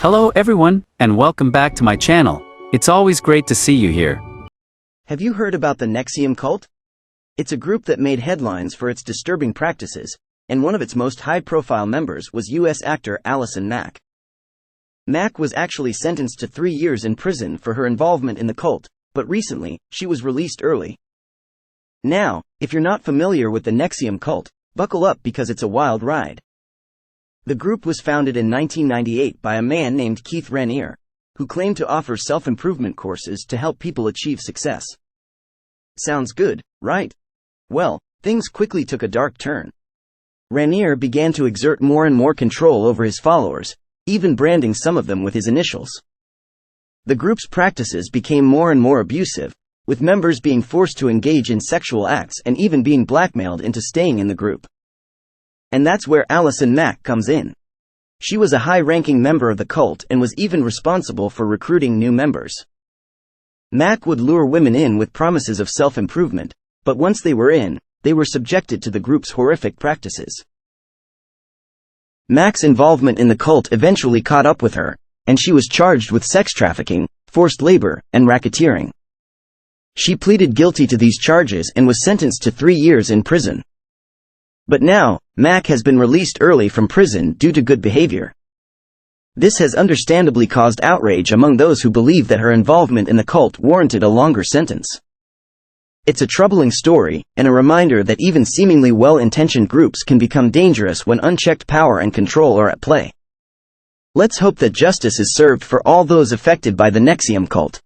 Hello everyone, and welcome back to my channel. It's always great to see you here. Have you heard about the Nxivm cult? It's a group that made headlines for its disturbing practices, and one of its most high-profile members was U.S. actor Allison Mack. Mack was actually sentenced to 3 years in prison for her involvement in the cult, but recently, she was released early. Now, if you're not familiar with the Nxivm cult, buckle up because it's a wild ride. The group was founded in 1998 by a man named Keith Raniere, who claimed to offer self-improvement courses to help people achieve success. Sounds good, right? Well, things quickly took a dark turn. Raniere began to exert more and more control over his followers, even branding some of them with his initials. The group's practices became more and more abusive, with members being forced to engage in sexual acts and even being blackmailed into staying in the group. And that's where Allison Mack comes in. She was a high-ranking member of the cult and was even responsible for recruiting new members. Mack would lure women in with promises of self-improvement, but once they were in, they were subjected to the group's horrific practices. Mack's involvement in the cult eventually caught up with her, and she was charged with sex trafficking, forced labor, and racketeering. She pleaded guilty to these charges and was sentenced to 3 years in prison. But now, Mack has been released early from prison due to good behavior. This has understandably caused outrage among those who believe that her involvement in the cult warranted a longer sentence. It's a troubling story, and a reminder that even seemingly well-intentioned groups can become dangerous when unchecked power and control are at play. Let's hope that justice is served for all those affected by the Nxivm cult.